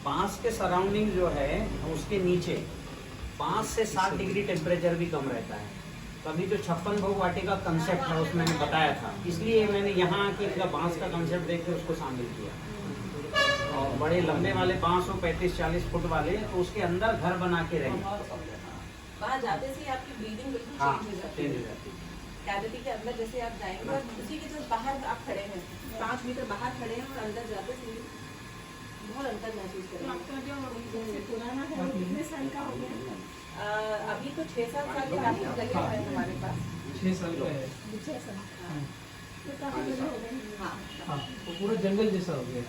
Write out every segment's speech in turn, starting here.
बांस के सराउंडिंग जो है उसके नीचे 5 से 7 डिग्री टेम्परेचर भी कम रहता है। तो अभी जो 56 भोग वाटिका का कंसेप्ट है उसमें मैंने बताया था, इसलिए मैंने यहाँ आके इनका बांस का कंसेप्ट देख के उसको शामिल किया। और बड़े लंबे वाले बांस हो 35-40 फुट वाले, तो उसके अंदर घर बना के रहेंगे। वहाँ जाते से आपकी ब्रीदिंग बिल्कुल हाँ, चेंज हो चेंज हो जाती जाती है। कैविटी के अंदर जैसे आप जाएंगे और उसी के जस्ट बाहर आप खड़े हैं, 5 मीटर बाहर खड़े हैं और अंदर जाते से बहुत अंतर महसूस करेंगे। आपका जो पुराना है वो कितने साल का हो गया? अभी तो 6-7 साल के आसपास जगह है हमारे पास। 6 साल का है। 6 साल तो काफी बड़े हो गए। हाँ, हाँ, वो पूरा जंगल जैसा हो गया।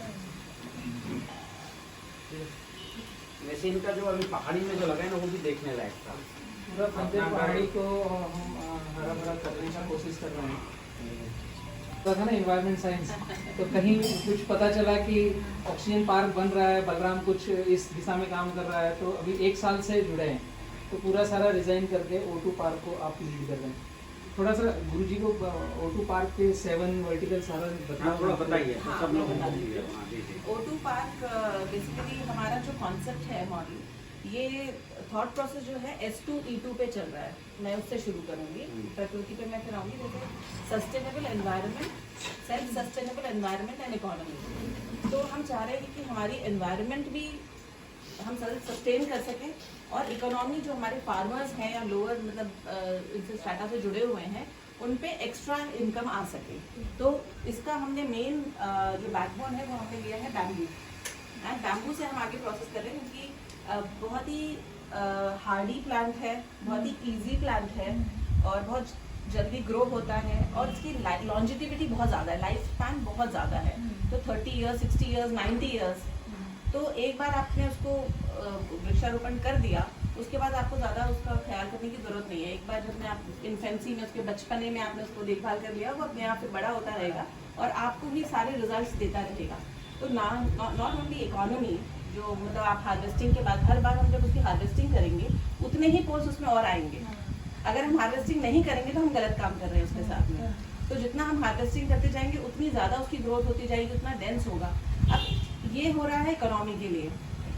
वैसे इनका जो अभी पहाड़ी में जो लगा है ना वो भी देखने लायक था। पूरा पंद्रह पहाड़ी को हम हरा भरा करने का कोशिश कर रहे हैं। तो था ना एनवायरमेंट साइंस, तो कहीं कुछ पता चला कि ऑक्सीजन पार्क बन रहा है, बलराम कुछ इस दिशा में काम कर रहा है, तो अभी 1 साल से जुड़े हैं। तो पूरा सारा डिज़ाइन करके O2 पार्क को आप लीड कर रहे हैं। थोड़ा सा गुरुजी को O2 पार्क के 7 वर्टिकल सारा थोड़ा बताइए। हाँ, सब लोग बता दीजिए। O2 पार्क बेसिकली हमारा जो कॉन्सेप्ट है मॉडल, ये थॉट प्रोसेस जो है S2E2 पे चल रहा है। मैं उससे शुरू करूंगी, प्रकृति पे मैं फिर आऊंगी। जैसे sustainable environment, self sustainable environment and economy. तो हम चाह रहे हैं कि हमारी एनवायरनमेंट भी हम सेल्फ सस्टेन कर सकें और इकोनॉमी जो हमारे फार्मर्स हैं या लोअर मतलब इनसे स्टार्टअप से जुड़े हुए हैं उन पे एक्स्ट्रा इनकम आ सके। तो इसका हमने मेन जो बैकबोन है वो हमने लिया है बैम्बू। एंड बैम्बू से हम आगे प्रोसेस कर रहे हैं क्योंकि बहुत ही हार्डी प्लांट है, बहुत ही इजी प्लांट है और बहुत जल्दी ग्रो होता है और इसकी लॉन्जिटिविटी बहुत ज़्यादा है, लाइफ स्पैन बहुत ज़्यादा है। तो 30 ईयर्स, 60 ईयर्स, 90 ईयर्स। तो एक बार आपने उसको वृक्षारोपण कर दिया, उसके बाद आपको ज़्यादा उसका ख्याल करने की ज़रूरत नहीं है। एक बार जब आप इन्फेंसी में, उसके बचपने में आपने उसको देखभाल कर लिया, वो अपने आप से बड़ा होता रहेगा और आपको भी सारे रिजल्ट्स देता रहेगा। तो नॉट ओनली इकोनॉमी, जो मतलब आप हार्वेस्टिंग के बाद हर बार हम जब उसकी हार्वेस्टिंग करेंगे उतने ही पोल्स उसमें और आएंगे। अगर हम हार्वेस्टिंग नहीं करेंगे तो हम गलत काम कर रहे हैं उसके साथ में। तो जितना हम हार्वेस्टिंग करते जाएंगे उतनी ज़्यादा उसकी ग्रोथ होती जाएगी, उतना डेंस होगा। अब ये हो रहा है इकोनॉमी के लिए।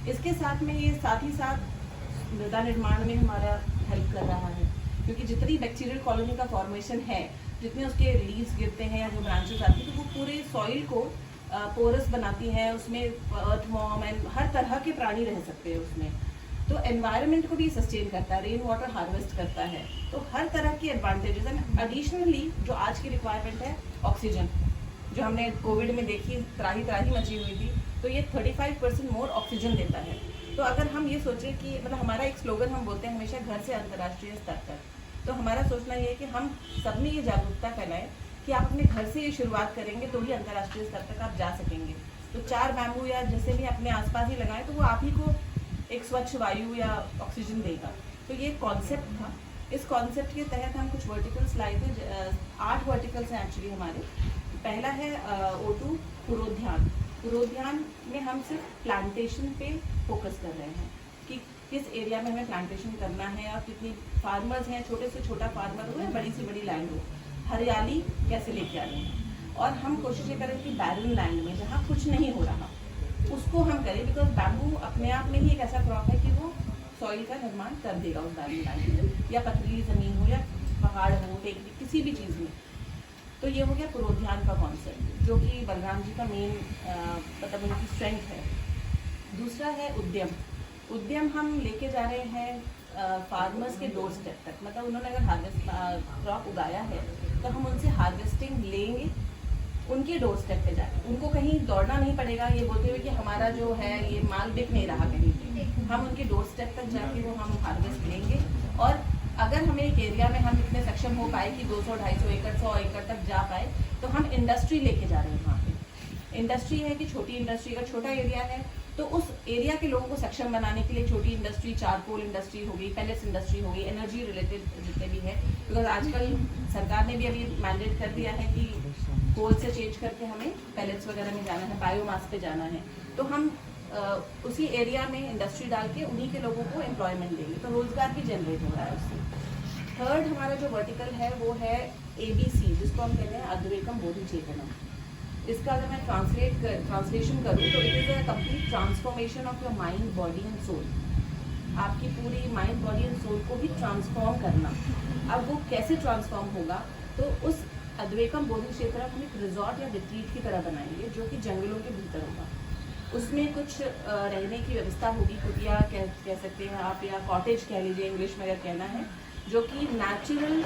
इसके साथ में ये साथ ही साथ मृदा निर्माण में हमारा हेल्प कर रहा है, क्योंकि जितनी बैक्टीरियल कॉलोनी का फॉर्मेशन है, जितने उसके लीव्स गिरते हैं या जो ब्रांचेस आती हैं, तो वो पूरे सॉइल को पोरस बनाती हैं। उसमें अर्थवॉर्म एंड हर तरह के प्राणी रह सकते हैं उसमें। तो एनवायरनमेंट को भी सस्टेन करता है, रेन वाटर हार्वेस्ट करता है। तो हर तरह की एडवांटेजेस एंड एडिशनली जो आज की रिक्वायरमेंट है ऑक्सीजन, जो हमने कोविड में देखी, त्राही मची हुई थी, तो ये 35% मोर ऑक्सीजन देता है। तो अगर हम ये सोचें कि मतलब हमारा एक स्लोगन हम बोलते हैं हमेशा, घर से अंतर्राष्ट्रीय स्तर तक। तो हमारा सोचना ये है कि हम सब में ये जागरूकता फैलाएं कि आप अपने घर से ये शुरुआत करेंगे तो ही अंतर्राष्ट्रीय स्तर तक आप जा सकेंगे। तो 4 बैम्बू या जैसे भी अपने आसपास ही लगाएं तो वो आप ही को एक स्वच्छ वायु या ऑक्सीजन देगा। तो ये कॉन्सेप्ट था। इस कॉन्सेप्ट के तहत हम कुछ वर्टिकल्स लाए थे। 8 वर्टिकल्स हैं एक्चुअली हमारे। पहला है O2 पुरोध्यान। पुरोध्यान में हम सिर्फ प्लांटेशन पे फोकस कर रहे हैं कि किस एरिया में हमें प्लांटेशन करना है और कितनी फार्मर्स हैं, छोटे से छोटा फार्मर हो या बड़ी से बड़ी लैंड हो, हरियाली कैसे लेके आनी है। और हम कोशिश ये करें कि बैरन लैंड में जहाँ कुछ नहीं हो रहा उसको हम करें, बिकॉज बैम्बू अपने आप में ही एक ऐसा क्रॉप है कि वो सॉइल का निर्माण कर देगा उस बैरन लैंड में, या पथरीली ज़मीन हो या पहाड़ हो, टेकरी, किसी भी चीज़ में। तो ये हो गया पुरोध्यान का कॉन्सेप्ट, जो कि बलराम जी का मेन मतलब उनकी स्ट्रेंथ है। दूसरा है उद्यम। उद्यम हम लेके जा रहे हैं फार्मर्स के डोर स्टेप तक। मतलब उन्होंने अगर हार्वेस्ट क्रॉप उगाया है तो हम उनसे हार्वेस्टिंग लेंगे, उनके डोर स्टेप पे जाके। उनको कहीं दौड़ना नहीं पड़ेगा ये बोलते हुए कि हमारा जो है ये माल बिक नहीं रहा कहीं पे। हम उनके डोर स्टेप तक जाके वो हम हार्वेस्ट लेंगे। और अगर हमें एक एरिया में हम इतने सक्षम हो पाए कि 200-250 एकड़ 100 एकड़ तक जा पाए, तो हम इंडस्ट्री लेके जा रहे हैं वहाँ पे। इंडस्ट्री है कि छोटी इंडस्ट्री, अगर छोटा एरिया है तो उस एरिया के लोगों को सक्षम बनाने के लिए छोटी इंडस्ट्री, चारकोल इंडस्ट्री हो गई, पैलेट्स इंडस्ट्री हो गई, एनर्जी रिलेटेड जितने भी है। बिकॉज आजकल सरकार ने भी अभी मैंडेट कर दिया है कि कोल से चेंज करके हमें पैलेट्स वगैरह में जाना है, बायोमास पे जाना है। तो हम उसी एरिया में इंडस्ट्री डाल के उन्हीं के लोगों को एम्प्लॉयमेंट देंगे, तो रोजगार भी जनरेट हो रहा है उससे। थर्ड हमारा जो वर्टिकल है वो है ABC, जिसको हम कहते हैं अद्वैकम बोधिचेतनम। इसका अगर मैं ट्रांसलेशन करूँ तो it is a complete transformation of your mind, body and soul. आपकी पूरी माइंड, बॉडी एंड सोल को भी ट्रांसफॉर्म करना। अब वो कैसे ट्रांसफॉर्म होगा, तो उस अद्वैकम बोधि क्षेत्र हम एक रिजॉर्ट या रिट्रीट की तरह बनाएंगे जो कि जंगलों के भीतर होगा। उसमें कुछ रहने की व्यवस्था होगी, कुटिया कह सकते हैं आप, या कॉटेज कह लीजिए इंग्लिश में अगर कहना है, जो कि नेचुरल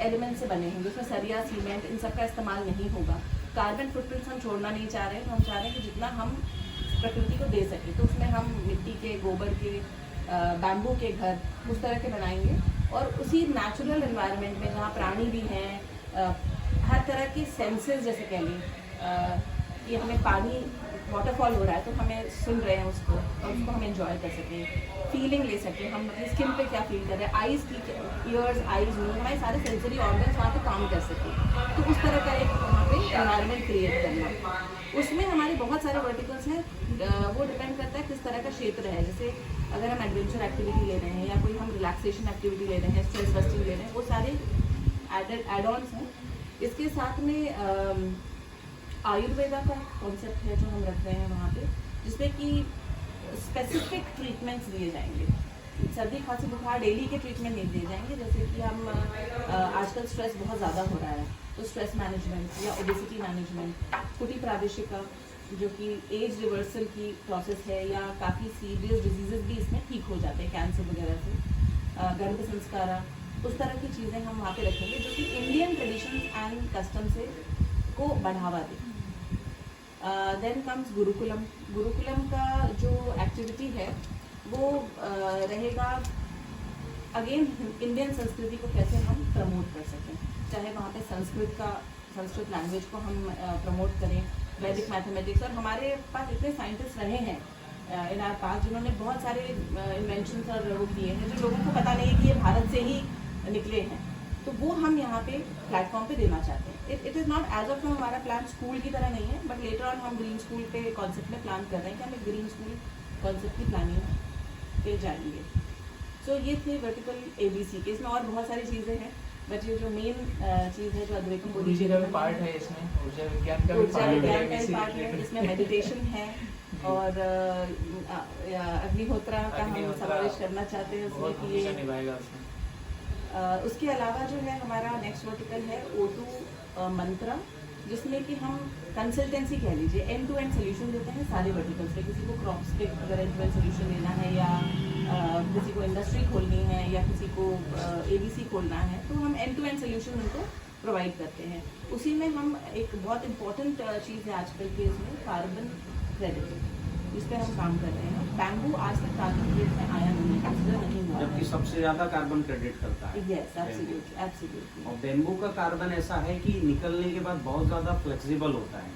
एलिमेंट से बने होंगे। उसमें सरिया, सीमेंट, इन सब का इस्तेमाल नहीं होगा। कार्बन फुटप्रिंट्स हम छोड़ना नहीं चाह रहे हैं, तो हम चाह रहे हैं कि जितना हम प्रकृति को दे सकें, तो उसमें हम मिट्टी के, गोबर के, बैम्बू के घर उस तरह के बनाएंगे। और उसी नेचुरल एनवायरनमेंट में जहाँ प्राणी भी हैं, हर तरह के सेंसेस जैसे कह लें कि हमें पानी, वाटरफॉल हो रहा है तो हमें सुन रहे हैं उसको, और उसको हम एंजॉय कर सकें, फीलिंग ले सकें, हम अपनी स्किन पे क्या फील कर रहे हैं, आईज़ की, ईयर्स, आईज़, मुंह, हमारे सारे सेंसरी ऑर्गन्स वहाँ पे काम कर सकें। तो उस तरह का एक वहाँ पे एनवायरनमेंट क्रिएट करना। उसमें हमारे बहुत सारे वर्टिकल्स हैं, वो डिपेंड करता है किस तरह का क्षेत्र है। जैसे अगर हम एडवेंचर एक्टिविटी ले रहे हैं या कोई हम रिलैक्सेशन एक्टिविटी ले रहे हैं, स्ट्रेस बस्टिंग ले रहे हैं, वो सारे एड-ऑन्स हैं। इसके साथ में आयुर्वेदा का कॉन्सेप्ट है जो हम रख रहे हैं वहाँ पे, जिसमें कि स्पेसिफिक ट्रीटमेंट्स दिए जाएंगे। सर्दी, खांसी, बुखार डेली के ट्रीटमेंट नहीं दिए जाएंगे। जैसे कि हम आजकल स्ट्रेस बहुत ज़्यादा हो रहा है, तो स्ट्रेस मैनेजमेंट या ओबेसिटी मैनेजमेंट, कुटी प्रादेशिका जो कि एज रिवर्सल की प्रोसेस है, या काफ़ी सीरियस डिजीजेस भी इसमें ठीक हो जाते हैं, कैंसर वगैरह से, गर्भ संस्कारा, उस तरह की चीज़ें हम वहाँ पे रखेंगे जो कि इंडियन ट्रेडिशन एंड कस्टम से को बढ़ावा दे। Then comes Gurukulam. गुरुकुलम का जो एक्टिविटी है वो रहेगा अगेन इंडियन संस्कृति को कैसे हम प्रमोट कर सकें, चाहे वहाँ पे संस्कृत लैंग्वेज को हम प्रमोट करें, वैदिक मैथमेटिक्स। और हमारे पास इतने साइंटिस्ट रहे हैं इन आवर पास जिन्होंने बहुत सारे इन्वेंशंस और वो किए हैं जो लोगों को पता नहीं है कि ये भारत से ही निकले हैं, तो वो हम यहाँ पे प्लेटफॉर्म पे देना चाहते हैं। It is not as of now हमारा प्लान स्कूल की तरह नहीं है, बट लेटर ऑन हम ग्रीन स्कूल पे कॉन्सेप्ट में प्लान कर रहे हैं कि हम एक ग्रीन स्कूल कॉन्सेप्ट की प्लानिंग पे जाएंगे। सो ये थे वर्टिकल ABC के। इसमें और बहुत सारी चीज़ें हैं, बट ये जो मेन चीज़ है जो अद्वैतम बोधि का भी पार्ट है इसमें, ऊर्जा विज्ञान का भी पार्ट है, इसमें मेडिटेशन है, और अग्निहोत्रा का हम समावेश करना चाहते हैं उसमें कि ये निभाएगा उसमें। उसके अलावा जो है हमारा नेक्स्ट वर्टिकल है O2 मंत्रा, जिसमें कि हम कंसल्टेंसी कह लीजिए, एंड टू एंड सोल्यूशन देते हैं सारे वर्टिकल्स पे। किसी को क्रॉप पे अगर एंड टू एंड सोल्यूशन देना है, या किसी को इंडस्ट्री खोलनी है, या किसी को ABC खोलना है, तो हम एंड टू एंड सोल्यूशन उनको प्रोवाइड करते हैं। उसी में हम एक बहुत इंपॉर्टेंट चीज़ है आजकल के इसमें, कार्बन क्रेडिट, जिस पर हम काम कर रहे हैं। बैम्बू आज तक कार्बन क्रेडिट में आया नहीं है, कंसिडर नहीं हुआ है, जबकि सबसे ज्यादा कार्बन क्रेडिट करता है। Yes, absolutely, absolutely. और बेम्बू का कार्बन ऐसा है कि निकलने के बाद बहुत ज्यादा फ्लेक्सिबल होता है,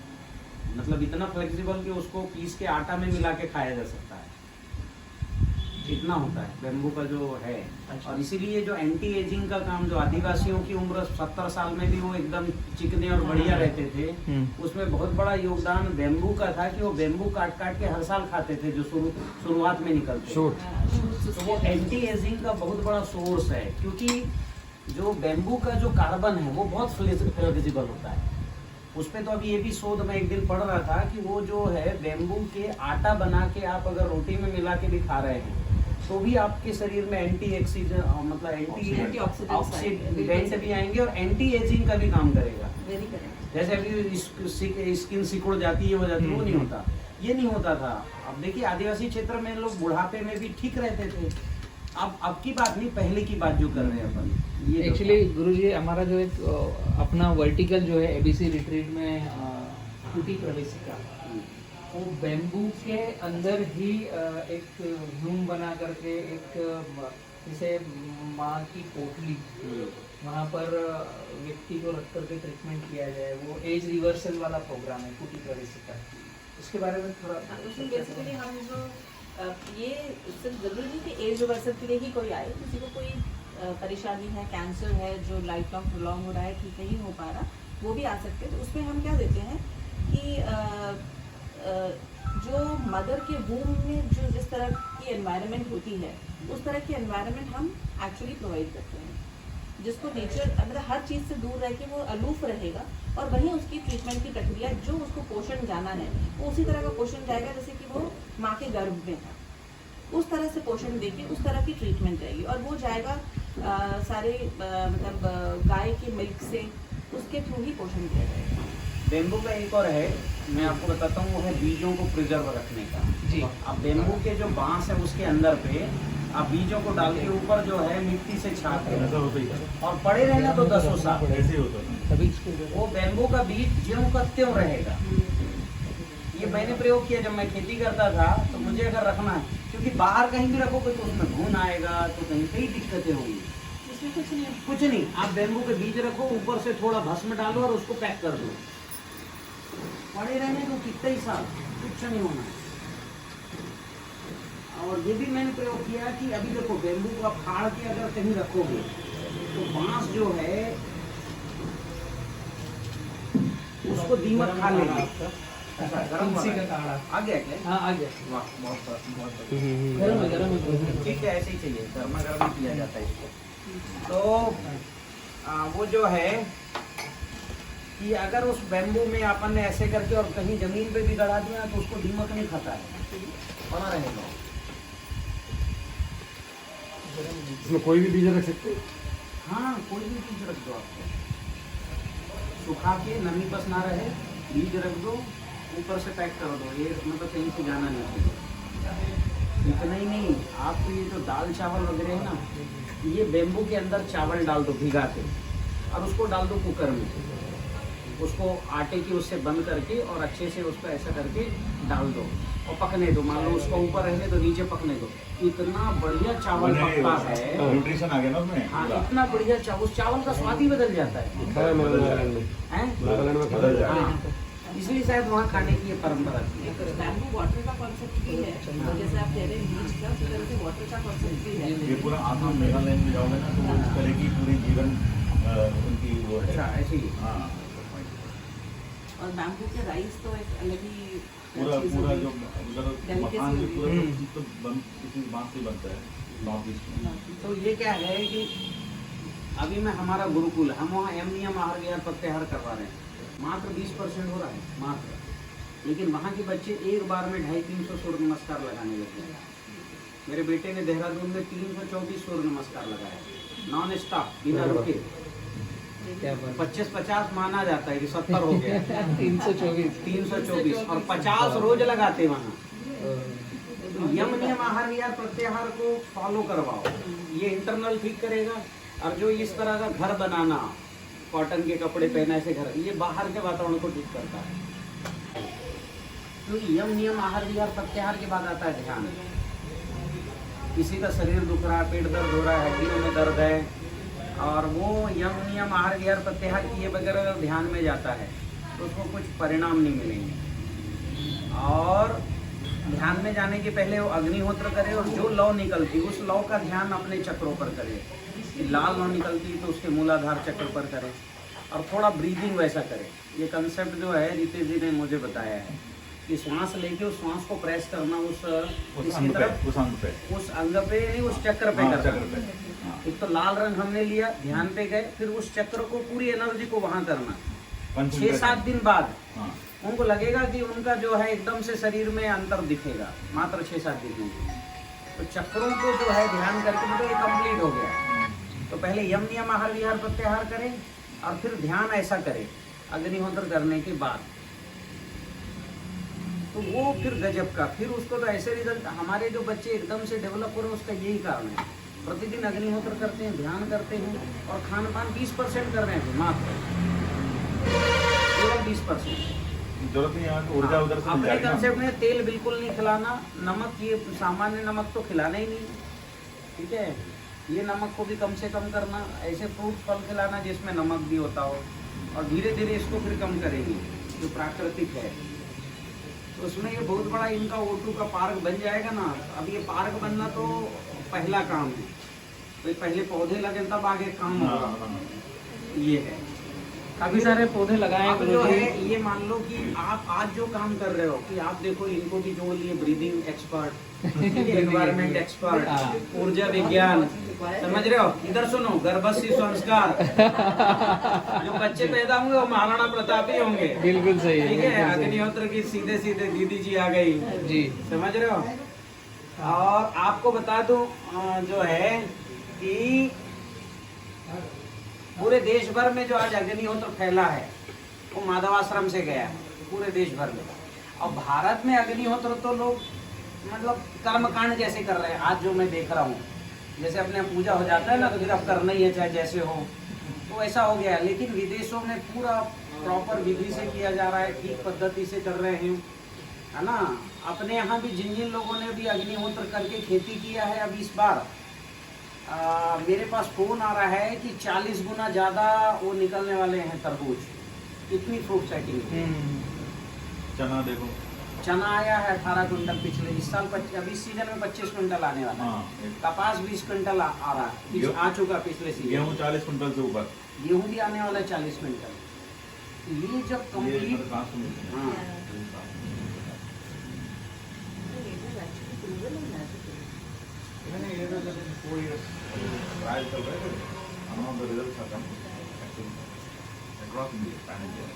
मतलब इतना फ्लेक्सिबल कि उसको पीस के आटा में मिला के खाया जा सकता है, इतना होता है बेम्बू का जो है। अच्छा। और इसीलिए जो एंटी एजिंग का काम, जो आदिवासियों की उम्र 70 साल में भी वो एकदम चिकने और बढ़िया रहते थे, उसमें बहुत बड़ा योगदान बेम्बू का था कि वो बेम्बू काट काट के हर साल खाते थे, जो शुरुआत में निकलते थे। तो वो एंटी एजिंग का बहुत बड़ा सोर्स है, क्योंकि जो बेम्बू का जो कार्बन है वो बहुत फ्लेक्सिबल होता है। उस पर तो अभी ये भी शोध मैं एक दिन पढ़ रहा था कि वो जो है बेम्बू के आटा बना के आप अगर रोटी में मिला के भी खा रहे हैं तो भी आपके शरीर में मतलब एंटीऑक्सीडेंट भी आएंगे और एंटी एजिंग का भी काम करेगा। Very correct. जैसे अभी स्किन सिकुड़ जाती है, हो जाती है, वो नहीं होता, ये नहीं होता था। अब देखिए आदिवासी क्षेत्र में लोग बुढ़ापे में भी ठीक रहते थे। अब की बात नहीं, पहले की बात जो कर रहे हैं अपन। ये एक्चुअली गुरुजी हमारा जो एक अपना वर्टिकल जो है ABC रिट्रीट में कुटी प्रवेशिका, वो बेम्बू के अंदर ही एक रूम बना करके एक जैसे माँ की पोटली, वहाँ पर व्यक्ति को रख करके ट्रीटमेंट किया जाए, वो एज रिवर्सल वाला प्रोग्राम है कुटी प्रवेशिका। उसके बारे में थोड़ा उसमें बेसिकली हम जो ये सिर्फ जरूरी नहीं कि एज रिवर्सल के लिए ही कोई आए, किसी को कोई परेशानी है, कैंसर है जो लाइफ लॉन्ग प्रोलॉन्ग हो रहा है, ठीक नहीं हो पा रहा, वो भी आ सकते हैं। तो उसमें हम क्या देते हैं कि जो मदर के वूम में जो जिस तरह की एनवायरनमेंट होती है, उस तरह की एनवायरनमेंट हम एक्चुअली प्रोवाइड करते हैं। जिसको नेचर मतलब हर चीज से दूर रह के वो अलूफ रहेगा, और वहीं उसकी ट्रीटमेंट की प्रक्रिया जो उसको पोषण जाना है वो उसी तरह का पोषण जाएगा जैसे कि वो माँ के गर्भ में था, उस तरह से पोषण देके उस तरह की ट्रीटमेंट जाएगी। और वो जाएगा मतलब गाय के मिल्क से, उसके थ्रू ही पोषण दिया जाएगा। बेम्बू का एक और है, मैं आपको बताता हूँ, वो है बीजों को प्रिजर्व रखने का। जी। अब बेम्बू के जो बांस है उसके अंदर पे आप बीजों को डाल के ऊपर जो है मिट्टी से छाप के और पड़े रहना तो 10 साल, तभी वो बेम्बू का बीज ज्यों का त्यों रहेगा। ये मैंने प्रयोग किया जब मैं खेती करता था, तो मुझे अगर रखना है, क्योंकि बाहर कहीं भी रखोगे तो उसमें घून आएगा, तो कहीं कई दिक्कतें होंगी। इसमें कुछ नहीं, कुछ नहीं, आप बेम्बू के बीज रखो, ऊपर से थोड़ा भस्म डालो और उसको पैक कर दो, पड़े रहने दो कितने ही साल, कुछ नहीं होना है। और ये भी मैंने प्रयोग किया कि अभी देखो बेम्बू को आप फाड़ के अगर कहीं रखोगे तो बांस जो है उसको दीमक खा लेगा। ऐसा गरम तुलसी वाला का काढ़ा। आ गया क्या? हाँ आ गया। वाह, बहुत गरम है, गरम है। ठीक है, ऐसे ही चाहिए, गर्मा गर्म ही किया जाता है इसको। तो वो जो है कि अगर उस बेम्बू में अपन ने ऐसे करके और कहीं जमीन पे भी गड़ा दिया तो उसको दीमक नहीं खाता है, बना रहेगा। इसमें कोई भी बीज रख सकते हैं? हाँ, कोई भी बीज रख दो, आपको सुखा के नमी बस ना रहे, बीज रख दो, ऊपर से पैक कर दो, ये मतलब कहीं से जाना नहीं चाहिए। इतना ही नहीं, आप ये जो दाल चावल वगैरह है ना, ये बेम्बू के अंदर चावल डाल दो भिगा के और उसको डाल दो कुकर में, उसको आटे की उससे बंद करके और अच्छे से उसको ऐसा करके डाल दो और पकने दो। मान लो उसको ऊपर रहने दो, नीचे पकने दो, इतना बढ़िया चावल पकता है। न्यूट्रिशन आ गया ना उसमें। हाँ, इतना बढ़िया चावल, उस चावल का स्वाद ही बदल जाता है। खाया मैंने नागालैंड में। हैं? नागालैंड में खाया है। हाँ, इसलिए शायद वहाँ खाने की ये परंपरा थी। बैम्बू वाटर का कॉन्सेप्ट भी है, तो जैसे आप कह रहे हैं बीज का, उस तरह से वाटर का कॉन्सेप्ट भी है। ये पूरा आसाम मेघालय में जाओगे ना तो वो इस तरह की पूरी जीवन उनकी वो है। अच्छा, ऐसे ही। हाँ, और बैम्बू के राइस तो एक अलग ही पूरा चीज़ हो पूरा गई। जो उधर Delicacy मकान भी होगी। पूरा तो किसी बांस से बनता है नॉर्थ ईस्ट में। तो ये क्या है कि अभी मैं हमारा गुरुकुल, हम वहाँ एम नियम आहार विहार प्रत्याहार करवा रहे हैं, मात्र 20% हो रहा है मात्र, लेकिन वहाँ के बच्चे एक बार में 250-300 सूर्य नमस्कार लगाने लगे हैं। मेरे बेटे ने देहरादून में 324 सूर्य नमस्कार लगाया, नॉन स्टॉप, बिना रुके। क्या बात। 25-50 माना जाता है कि 70 हो गया। 324। 324 और 50 रोज लगाते वहाँ। तो यम नियम आहार विहार प्रत्याहार को फॉलो करवाओ, ये इंटरनल ठीक करेगा। और जो इस तरह का घर बनाना, कॉटन के कपड़े पहना ऐसे घर, ये बाहर के वातावरण को ठीक करता है। तो यम नियम आहार विहार प्रत्याहार के बाद आता है ध्यान। किसी का शरीर दुख रहा है, पेट दर्द हो रहा है, हड्डियों में दर्द है, और वो यम नियम आहार विहार प्रत्याहार किए बगैर अगर ध्यान में जाता है तो उसको कुछ परिणाम नहीं मिलेंगे। और ध्यान में जाने के पहले वो अग्निहोत्र करे और जो लौ निकलती उस लौ का ध्यान अपने चक्रों पर करे। लाल लौ निकलती तो उसके मूलाधार चक्र पर करें और थोड़ा ब्रीदिंग वैसा करें। ये कंसेप्ट जो है रितेश जी ने मुझे बताया है कि श्वास लेके उस श्वास को प्रेस करना उस इसकी तरफ, उस अंग पे उस अंग पे नहीं, उस चक्र पे हाँ, करना। चक्र पे। एक तो लाल रंग हमने लिया, ध्यान पे गए, फिर उस चक्र को पूरी एनर्जी को वहां करना। पंच 6-7 दिन बाद हाँ, उनको लगेगा कि उनका जो है एकदम से शरीर में अंतर दिखेगा, मात्र 6-7 दिन में। तो चक्रों को जो है ध्यान करके मतलब ये कंप्लीट हो गया। तो पहले यम नियम आहार विहार प्रत्याहार करें और फिर ध्यान ऐसा करें अग्निहोत्र करने के बाद, तो वो फिर गजब का, फिर उसको तो ऐसे रिजल्ट। हमारे जो बच्चे एकदम से डेवलप हो रहे हैं उसका यही कारण है, प्रतिदिन अग्निहोत्र करते हैं, ध्यान करते हैं और खान पान 20% कर रहे हैं मात्र, केवल 20%। जरूरत नहीं है ऊर्जा उधर से अपने मिल जाएगी कंसेप्ट ना। में तेल बिल्कुल नहीं खिलाना, नमक ये सामान्य नमक तो खिलाना ही नहीं, ठीक है। ये नमक को भी कम से कम करना, ऐसे फ्रूट फल खिलाना जिसमें नमक भी होता हो, और धीरे धीरे इसको फिर कम करेंगे जो प्राकृतिक है। तो उसमें ये बहुत बड़ा इनका O2 का पार्क बन जाएगा ना। अब ये पार्क बनना तो पहला काम है, तो पहले पौधे लगे तब आगे काम हाँ, होगा, हाँ। ये है। काफी सारे पौधे लगाए हैं अब जो गुरुजी। है ये मान लो कि आप आज जो काम कर रहे हो कि आप देखो इनको भी जो लिए ब्रीदिंग एक्सपर्ट, एनवायरमेंट एक्सपर्ट, हाँ। ऊर्जा विज्ञान, समझ रहे हो? इधर सुनो, गर्भस्थ संस्कार, जो बच्चे पैदा होंगे वो महाराणा प्रताप ही होंगे। बिल्कुल सही है, ठीक है, बिल्कुल सही। अग्निहोत्र की सीधे सीधे दीदी जी आ गई, जी समझ रहे हो? और आपको बता दूं जो है कि पूरे देश भर में जो आज अग्निहोत्र फैला है वो माधवाश्रम से गया है, पूरे देश भर में। और भारत में अग्निहोत्र तो लोग मतलब कर्मकांड जैसे कर रहे हैं। आज जो मैं देख रहा हूँ, जैसे अपने यहाँ पूजा हो जाता है ना तो फिर अब करना ही है चाहे जैसे हो, तो ऐसा हो गया है। लेकिन विदेशों में पूरा प्रॉपर विधि से किया जा रहा है, ठीक पद्धति से कर रहे हैं, है ना। अपने यहाँ भी जिन जिन लोगों ने भी अग्निहोत्र करके खेती किया है, अब इस बार मेरे पास फोन आ रहा है कि 40 गुना ज्यादा वो निकलने वाले हैं तरबूज, इतनी फ्रूट सेटिंग। चना देखो, चना आया है 18 क्विंटल पिछले, इस साल अभी इस सीजन में 25 क्विंटल आने वाला है। हाँ, कपास 20 क्विंटल आ रहा है, आ चुका पिछले सीजन। गेहूँ 40 कुंटल से ऊपर। गेहूँ भी आने वाला है 40 क्विंटल। ये जब ये कंप्लीट, मतलब कहाँ से मिलते हैं? हाँ मैंने ये तो जैसे 4 years ट्रायल चल रहे थे, among the results are coming actually across India, pan India.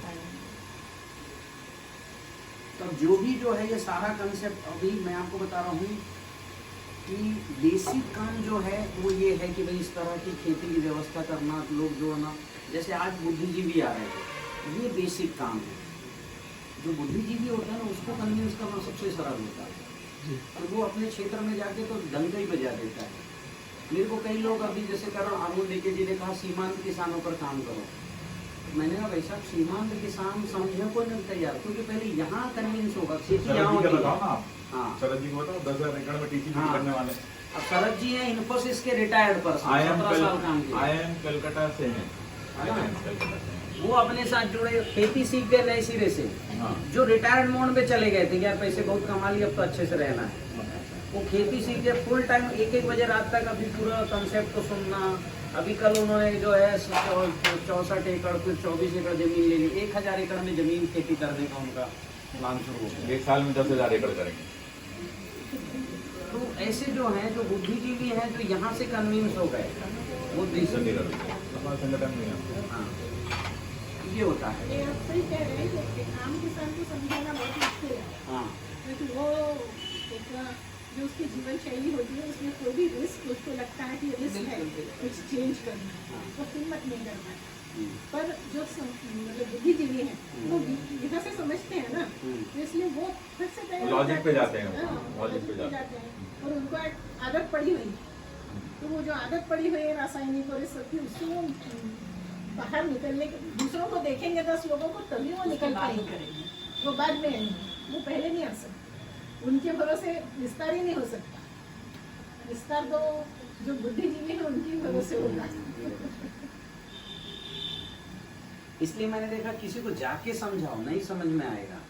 तब जो भी जो है ये सारा कंसेप्ट अभी मैं आपको बता रहा हूँ कि बेसिक काम जो है वो ये है कि भाई इस तरह की खेती की व्यवस्था करना, लोग जो है ना, जैसे आज बुद्धिजीवी आ रहे हैं, ये बेसिक काम है। जो बुद्धिजीवी होता है ना उसको कन्विंस करना सबसे सरल होता है, और वो अपने क्षेत्र में जाके तो डंका ही बजा देता है। मेरे को कई लोग अभी जैसे करो आमूल देके जी ने कहा सीमांत किसानों पर काम करो, मैंने कहा भाई साहब सीमांत किसान समझे को नहीं तैयार, क्योंकि पहले यहाँ कन्विंस होगा खेती शरद यहाँ जी का होती बताओ है। ना आप, हाँ, शरद जी को बताओ 10,000 एकड़ में टीचिंग हाँ। करने वाले। अब शरद जी हैं इन्फोसिस के रिटायर्ड पर्सन, 17 साल काम किए। IIM कलकत्ता से हैं। है ना? IIM कलकत्ता से हैं। वो अपने साथ जुड़े, खेती सीख गए नए सिरे से। हाँ। जो रिटायर्ड मोड में चले गए थे कि यार पैसे बहुत कमा लिए अब तो अच्छे से रहना है, वो खेती सीख के फुल टाइम 1-1 बजे रात तक अभी पूरा कंसेप्ट को सुनना। अभी कल उन्होंने जो है 64 एकड़ फिर 24 एकड़ जमीन ले ली, 1000 एकड़ में जमीन खेती करने का उनका प्लान शुरू हो गया। 1 साल में 10,000 एकड़ करेंगे। तो ऐसे जो हैं जो बुद्धिजीवी हैं जो यहाँ से कन्विंस हो गए, वो चंडीगढ़ हमारा संगठन में है। हाँ, ये होता है। ये आप सही कह रहे हैं कि आम किसान को समझाना बहुत मुश्किल है, हाँ, क्योंकि वो एक जो उसकी जीवन शैली होती है उसमें कोई भी रिस्क उसको लगता है कि रिस्क है कुछ चेंज करना, तो हिम्मत नहीं कर पाता। पर जो मतलब बुद्धिजीवी हैं वो यहाँ से समझते हैं ना, तो इसलिए वो फिर से तैयार हो लॉजिक पे जाते हैं, हाँ, लॉजिक पे लॉजिक जाते हैं। और उनको एक आदत पड़ी हुई है, तो वो जो आदत पड़ी हुई है रासायनिक और इस सब की, उससे वो बाहर निकलने के, दूसरों को देखेंगे 10 लोगों को तभी वो निकल पाएंगे, वो बाद में आएंगे, वो पहले नहीं आ सकते। उनके भरोसे विस्तार ही नहीं हो सकता, विस्तार तो जो बुद्धिजीवी है उनके भरोसे होगा। इसलिए मैंने देखा किसी को जाके समझाओ नहीं समझ में आएगा,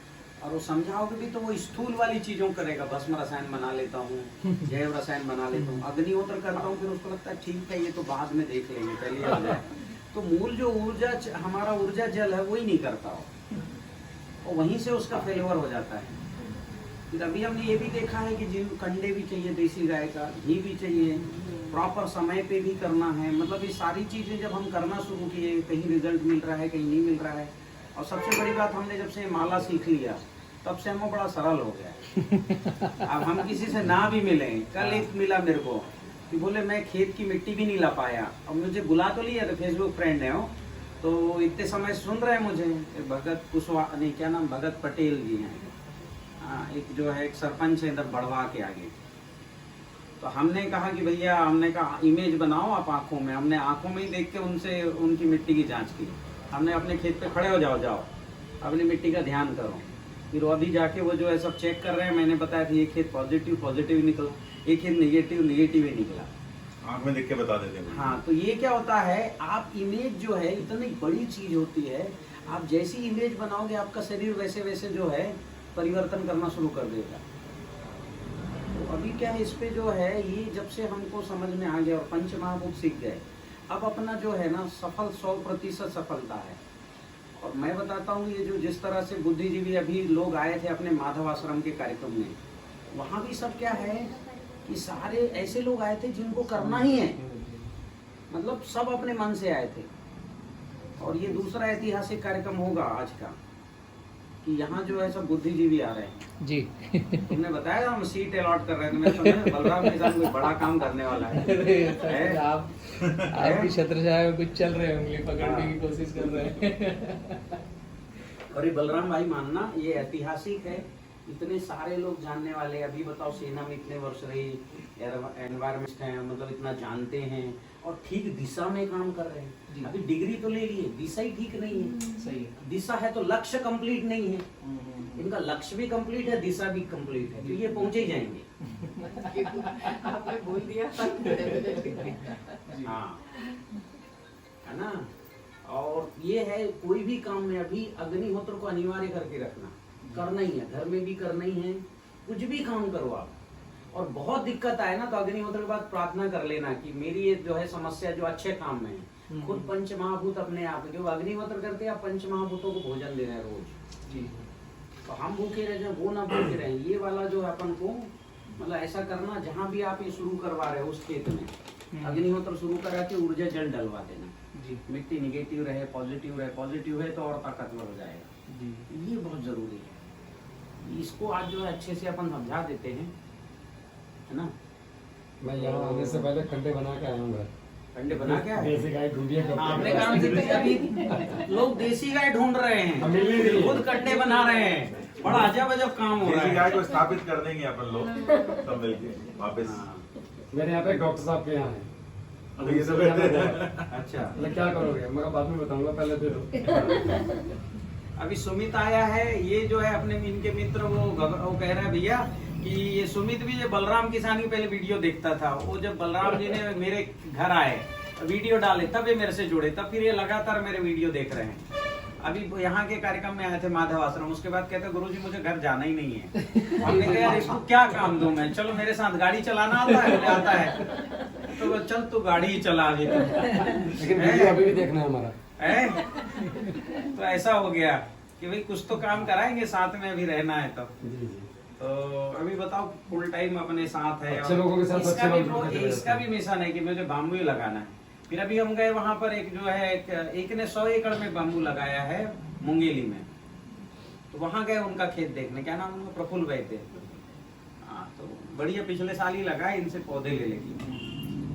और वो समझाओगे भी तो वो स्थूल वाली चीजों करेगा, भस्म रसायन बना लेता हूँ, जैव रसायन बना लेता हूँ, अग्निहोत्र करता हूँ, फिर उसको लगता है ठीक है ये तो बाद में देख लेंगे, पहले आ जाए। तो मूल जो ऊर्जा हमारा ऊर्जा जल है वही नहीं करता हो, और वहीं से उसका फेलियर हो जाता है। फिर अभी हमने ये भी देखा है कि जिन कंडे भी चाहिए देसी गाय का, घी भी चाहिए, प्रॉपर समय पे भी करना है, मतलब ये सारी चीज़ें जब हम करना शुरू किए, कहीं रिजल्ट मिल रहा है कहीं नहीं मिल रहा है। और सबसे बड़ी बात हमने जब से माला सीख लिया तब से हमको बड़ा सरल हो गया। अब हम किसी से ना भी मिले, कल एक मिला मेरे को कि बोले मैं खेत की मिट्टी भी नहीं ला पाया, अब मुझे बुला तो लिया था, फेसबुक फ्रेंड है हो, तो इतने समय सुन रहे हैं मुझे, भगत कुशवाहा नहीं क्या नाम, भगत पटेल जी हैं, हाँ, एक जो है एक सरपंच है इधर बढ़वा के आगे। तो हमने कहा कि भैया, हमने कहा इमेज बनाओ आप आंखों में, हमने आंखों में ही देख के उनसे उनकी मिट्टी की जांच की। हमने अपने खेत पे खड़े हो जाओ अपनी मिट्टी का ध्यान करो। फिर वो अभी जाके वो जो है सब चेक कर रहे हैं, मैंने बताया कि ये खेत पॉजिटिव निकला, ये खेत नेगेटिव ही निकला। आंख में देख के बता देते हैं। हाँ, तो ये क्या होता है, आप इमेज जो है इतनी बड़ी चीज होती है, आप जैसी इमेज बनाओगे आपका शरीर वैसे वैसे जो है परिवर्तन करना शुरू कर देगा। तो अभी क्या है, इस पे जो है ये जब से हमको समझ में आ गया और पंच महाभूत सीख गए, अब अपना जो है ना सफल 100% सफलता है। और मैं बताता हूँ ये जो जिस तरह से बुद्धिजीवी अभी लोग आए थे अपने माधव आश्रम के कार्यक्रम में, वहाँ भी सब क्या है कि सारे ऐसे लोग आए थे जिनको करना ही है, मतलब सब अपने मन से आए थे। और ये दूसरा ऐतिहासिक कार्यक्रम होगा आज का कि यहाँ जो है सब बुद्धिजीवी आ रहे हैं जी। तुमने बताया हम सीट अलॉट कर रहे थे, मैं सुना बलराम के साथ कोई बड़ा काम करने वाला है। आपकी छत्रछाया में कुछ चल रहे होंगे, पकड़ने की कोशिश कर रहे हैं। और ये बलराम भाई मानना ये ऐतिहासिक है, इतने सारे लोग जानने वाले। अभी बताओ सेना में इतने वर्ष रही, एनवायरमेंट हैं, मतलब इतना जानते हैं और ठीक दिशा में काम कर रहे जी। हैं। अभी डिग्री तो ले लिए, दिशा ही ठीक नहीं है। सही है। दिशा है तो लक्ष्य कंप्लीट नहीं है, इनका लक्ष्य भी कंप्लीट है, दिशा भी कंप्लीट है, तो ये पहुंचे ही जाएंगे। आपने बोल दिया। हाँ, है ना। और ये है कोई भी काम में अभी अग्निहोत्र को अनिवार्य करके रखना, करना ही है, घर में भी करना ही है, कुछ भी काम करो आप। और बहुत दिक्कत आए ना तो अग्निहोत्र के बाद प्रार्थना कर लेना कि मेरी ये जो है समस्या जो अच्छे काम में है। खुद पंच महाभूत अपने आप, जो अग्निहोत्र करते हैं आप पंच महाभूतों को भोजन दे रहे हैं रोज, जी। तो हम भूखे रह जाए वो ना भूखे रहे। ये वाला जो है अपन को मतलब ऐसा करना, जहाँ भी आप ये शुरू करवा रहे हो उस खेत में अग्निहोत्र शुरू करा के ऊर्जा जल डलवा देना जी। मिट्टी निगेटिव रहे पॉजिटिव रहे, पॉजिटिव है तो और ताकतवर हो जाएगा जी। ये बहुत जरूरी है। इसको आज जो है अच्छे से अपन समझा देते हैं, है ना। मैं यहाँ आने से पहले कंडे बना के आया हूँ घर। कंडे बना क्या है? देसी गाय ढूंढी है। आपने काम से अभी लोग देसी गाय ढूंढ रहे हैं, मिल ही नहीं है। खुद कंडे बना रहे हैं, बड़ा अजब अजब काम हो रहा देसी गाय है। को स्थापित कर देंगे अपन लोग सब मिलके वापस। हाँ, मेरे यहाँ पे डॉक्टर साहब के यहाँ है। तो ये सब अच्छा मतलब क्या करोगे, मैं बाद में बताऊंगा, पहले दे दो। अभी सुमित आया है, ये जो है अपने इनके मित्र वो कह रहा है भैया कि ये सुमित भी ये बलराम किसान की पहले वीडियो देखता था। वो जब बलराम जी ने मेरे घर आए वीडियो डाले तब ये मेरे से जुड़े, तब फिर ये लगातार मेरे वीडियो देख रहे हैं। अभी यहाँ के कार्यक्रम में आए थे माधव आश्रम, उसके बाद कहते गुरुजी मुझे घर जाना ही नहीं है। हमने कहा यार इसको क्या काम दूं मैं, चलो मेरे साथ गाड़ी चलाना आता है, बोले आता है, तो चल तू गाड़ी ही चला अभी तो। लेकिन वीडियो अभी भी देखना है हमारा। है तो ऐसा हो गया कि भाई कुछ तो काम कराएंगे, साथ में अभी रहना है तब। जी जी। तो अभी बताओ फुल टाइम अपने साथ है, अच्छे लोगों के साथ इसका अच्छे भी लोग जुड़ते इसका रहते भी मिशन है कि मुझे बाम्बू ही लगाना है। फिर अभी हम गए वहां पर, एक जो है एक ने 100 एकड़ में बाम्बू लगाया है मुंगेली में, तो वहां गए उनका खेत देखने। क्या नाम उनका? प्रफुल्ल भाई थे। हाँ तो बढ़िया, पिछले साल ही लगाए, इनसे पौधे ले लेगी।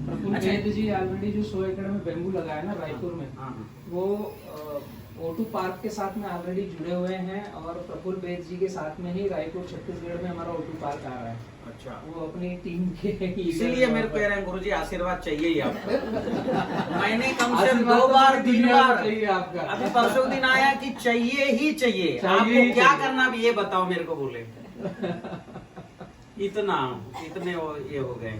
प्रफुल्ल अच्छा। वैद्य जी ऑलरेडी जो 100 एकड़ में बेम्बू लगाया ना रायपुर में, हाँ, हाँ। वो O2 पार्क के साथ में ऑलरेडी जुड़े हुए हैं। और प्रफुल्ल वैद्य जी के साथ में ही रायपुर छत्तीसगढ़ में हमारा O2 पार्क आ रहा है। अच्छा, वो अपनी टीम के इसीलिए मेरे को कह रहे हैं गुरुजी आशीर्वाद चाहिए ही आपको। मैंने कम से कम आशीर्वाद 2 बार तो 3 दुनिया बार को चाहिए आपका। अभी परसों दिन आया कि चाहिए ही चाहिए। चाहिए आपको ही क्या चाहिए। करना भी ये बताओ मेरे को, बोले इतना इतने ये हो गए।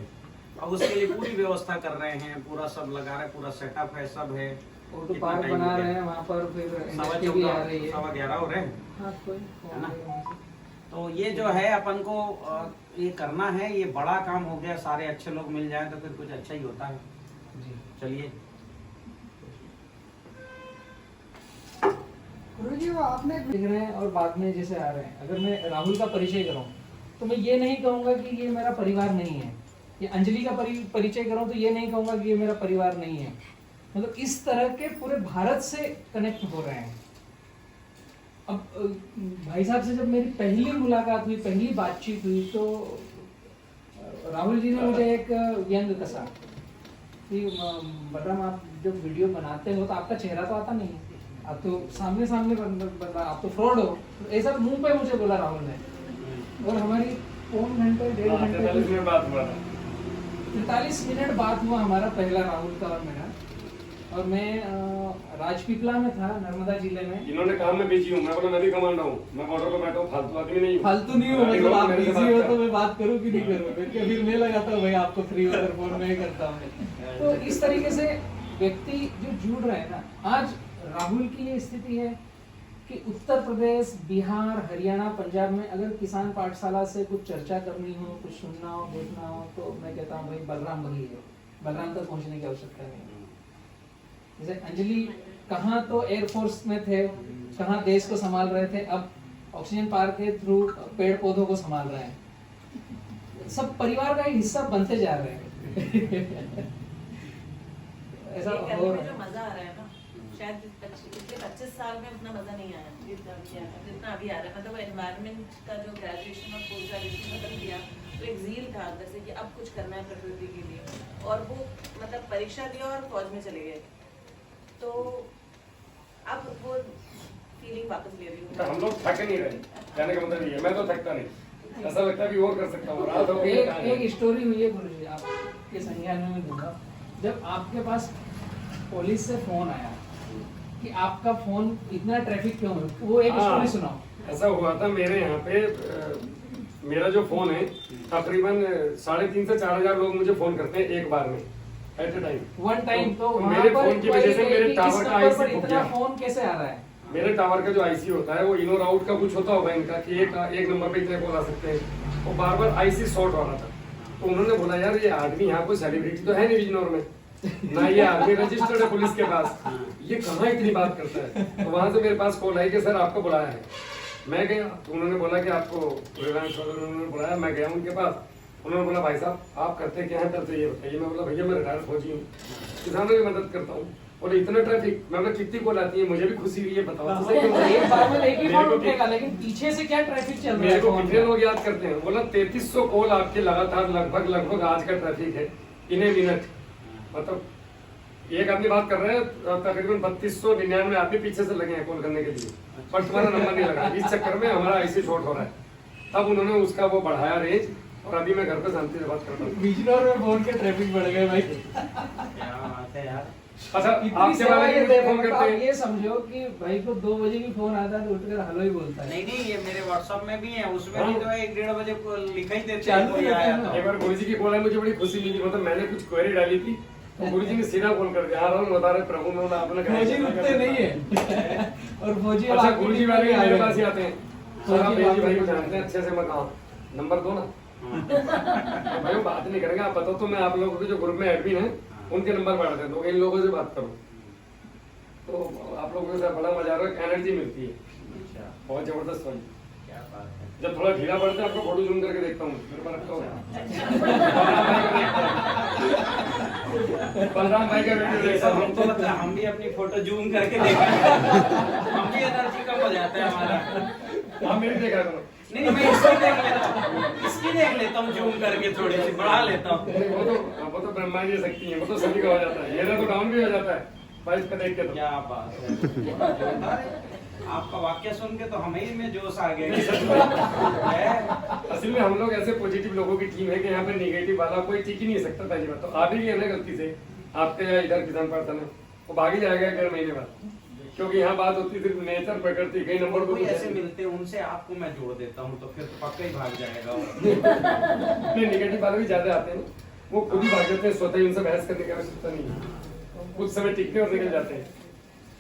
अब उसके लिए पूरी व्यवस्था कर रहे हैं, पूरा सब लगा रहे हैं, पूरा सेटअप है, सब है। O2 कितना पार्क टाइम बना हो गया? रहे हैं वहाँ पर, फिर 11:15 इंडस्ट्री भी आ रही है। 11:15 हो रहे हैं। हाँ, कोई है ना? वहाँ से। तो ये जो है अपन को ये करना है, ये बड़ा काम हो गया। सारे अच्छे लोग मिल जाए तो फिर कुछ अच्छा ही होता है। जी। चलिए, गुरुजी वो आपने दिख रहे हैं और बाद में जैसे आ रहे हैं। अगर मैं राहुल का परिचय करूं तो मैं ये नहीं कहूंगा कि ये मेरा परिवार नहीं है, या अंजलि का परिचय करूं तो ये नहीं कहूंगा कि ये मेरा परिवार नहीं है। मतलब इस तरह के पूरे भारत से कनेक्ट हो रहे हैं। अब भाई साहब से जब मेरी पहली मुलाकात हुई, पहली बातचीत हुई, तो राहुल जी ने मुझे एक व्यंग कसा कि बलराम आप जब वीडियो बनाते हो तो आपका चेहरा तो आता नहीं है, आप तो सामने सामने आप तो फ्रॉड हो, ऐसा मुंह पे मुझे बोला राहुल ने। और हमारी 1 घंटे 1.5 घंटे 43 मिनट बात हुआ हमारा, पहला राहुल का और मेरा। और मैं राजपीपला में था, नर्मदा जिले में। इन्होंने काम में बिजी हूँ, मैं बोला मैं भी कमांडा हूँ, मैं बॉर्डर पर बैठा हूँ, फालतू आदमी नहीं हूँ। फालतू नहीं हो, मतलब आप बिजी हो तो मैं बात करूँ कि नहीं करूँ, फिर मैं लगाता हूँ भाई आपको फ्री होकर फोन में ही करता हूँ। तो इस तरीके से व्यक्ति जो जुड़ रहे हैं ना, आज राहुल की ये स्थिति है कि उत्तर प्रदेश, बिहार, हरियाणा, पंजाब में अगर किसान पाठशाला से कुछ चर्चा करनी हो, कुछ सुनना हो, देखना हो, तो मैं कहता हूँ भाई बलराम वही है, बलराम तक पहुँचने की आवश्यकता नहीं है। जैसे अंजलि कहाँ तो एयरफोर्स में थे, कहाँ देश को संभाल रहे थे, अब ऑक्सीजन पार्क के थ्रू पेड़ पौधों को संभाल रहे हैं। सब परिवार का एक हिस्सा बनते जा रहे हैं। ऐसा ये हो करने में रहा जो है। मजा आ रहा है ना, शायद पिछले 25 साल में उतना मजा नहीं आया जितना अभी आ रहा है। मतलब एनवायरनमेंट का जो ग्रेजुएशन और पोस्ट ग्रेजुएशन खत्म किया तो एक जील था अंदर से कि अब कुछ करना है प्रकृति के लिए, और वो मतलब परीक्षा दिया और फौज में चले गए। तो अब वो फीलिंग वापस ले रही हूँ। हम लोग थक नहीं रहे, कहने का मतलब ये है, मैं तो थकता नहीं, ऐसा लगता है कि और कर सकता हूँ। रात हो गई एक स्टोरी हुई है गुरुजी, आपके संज्ञान में दूंगा। जब आपके पास पुलिस से फोन आया कि आपका फोन इतना ट्रैफिक क्यों है, वो एक हाँ। स्टोरी सुनाओ। ऐसा हुआ था मेरे यहाँ पे मेरा जो फोन है तकरीबन 3,500 से 4,000 लोग मुझे फोन करते हैं एक बार में, at a time. One time तो वहाँ मेरे पर फोन की वजह से मेरे टावर का इस नंबर पर आईसी फूक इतना गया। फोन कैसे आ रहा है? मेरे टावर का जो आईसी होता है वो इन और आउट का कुछ होता होगा इनका कि एक नंबर पे इतने कॉल आ सकते हैं, वो बार बार आईसी शॉर्ट हो रहा था। तो उन्होंने बोला यार ये आदमी यहाँ कोई सेलिब्रिटी तो है नहीं बिजनौर में, ना ये आदमी रजिस्टर्ड है पुलिस के पास, ये कहाँ इतनी बात करता है। तो वहां से मेरे पास कॉल आई कि सर आपको बुलाया है। मैं गया तो उन्होंने बोला कि आपको रिलायंस वाले उन्होंने बुलाया। मैं गया उनके पास, उन्होंने बोला भाई साहब आप करते क्या है करते ये बताइए। मैं बोला भैया मैं रिटायर्ड फौजी हूँ, किसानों की मदद करता हूँ। बोले इतना ट्रैफिक, मैं बोला कितनी कॉल आती है, मुझे भी खुशी हुई है बताओ। तो सही क्यों? एक बार में एक ही मेरे फोन को उठेगा, लेकिन पीछे से क्या ट्रैफिक चल रहा मेरे है को फोन कितने का? लोग याद करते हैं। बोला 3300 कॉल आपके लगातार लगभग आज का ट्रैफिक है इन्हें मिनट। मतलब एक आदमी बात कर रहे हैं, तकरीबन 3299 आदमी पीछे से लगे हैं कॉल करने के लिए, पर तुम्हारा नंबर नहीं लगा। इस चक्कर में हमारा आईसी शॉर्ट हो रहा है। तब उन्होंने उसका वो बढ़ाया रेंज, और अभी मैं घर पे शांति से बात करता हूँ। बिजनौर में फोन के ट्रैफिक बढ़ गए भाई। क्या बात है यार। अच्छा इतनी आपके सेवा वाले ये भी दे फोन रहे हैं, करते आप हैं। ये समझो कि भाई को 2 बजे भी फोन आता है तो उठकर हेलो ही बोलता है। नहीं नहीं, ये मेरे व्हाट्सएप में भी है, उसमें हाँ। भी तो 1-1:30 बजे को लिखा ही देते चालू हैं कोई रहता है आया ना। तो। एक बार गुरुजी की कॉल आई, मुझे बड़ी खुशी मिली। मतलब मैंने कुछ क्वेरी डाली थी तो गुरुजी ने सीधा कॉल कर दिया, हाँ बता रहे प्रभु में आपने कहा फौजी रुकते नहीं है। और फौजी अच्छा आपके गुरुजी बीच में वाले भी मेरे आए पास ही हैं। आते हैं। सर आप फौजी बेंजी भाई को वाले- जानते हैं अच्छे से, मैं कहा नंबर दो ना। तो भाई वो बात नहीं करेंगे, आप बताओ तो मैं आप लोगों के जो ग्रुप में एडमिन है उनके नंबर बढ़ा देता हूँ, इन लोगों से बात करो तो आप लोगों के साथ बड़ा मजा आ रहा है, एनर्जी मिलती है अच्छा, बहुत जबरदस्त वाली। क्या बात है। जब थोड़ा ढीला पड़ता है आपको फोटो जूम करके देखता हूँ, मेरे पास रखा हुआ है। बलराम भाई का वीडियो ये देखता सब हूँ। हम तो मतलब हम भी अपनी फोटो जूम करके देखेंगे, हम भी एनर्जी कम हो जाता है हमारा। आप मेरी देखा करो। नहीं नहीं, मैं इसकी देख लेता हूँ, इसकी देख लेता हूँ जूम करके, थोड़ी सी बढ़ा लेता हूँ। नहीं, वो तो ब्रह्मा जी शक्ति है, वो तो सभी का हो जाता है, मेरा तो डाउन भी हो जाता है भाई इसका देख के। तो क्या बात है, जोरदार है। आपका वाक्य सुन के तो हमें ही में जोश आ गया। असल में हम लोग ऐसे पॉजिटिव लोगों की टीम है कि यहाँ पे नेगेटिव वाला कोई टिक ही नहीं सकता। पहली बात तो आप ही है ना गलती से, आपके या इधर किसान पार्षद है वो भाग ही जाएगा 1.5 महीने बाद, क्योंकि यहाँ बात होती सिर्फ नेचर प्रकृति, कई नंबर कोई को ऐसे मिलते हैं उनसे आपको मैं जोड़ देता हूँ तो फिर तो पक्का ही भाग जाएगा। नहीं नेगेटिव वाले भी ज्यादा आते हैं, वो खुद ही भाग जाते हैं, स्वतः ही उनसे बहस करने की आवश्यकता नहीं है, कुछ समय टिकते और निकल जाते हैं।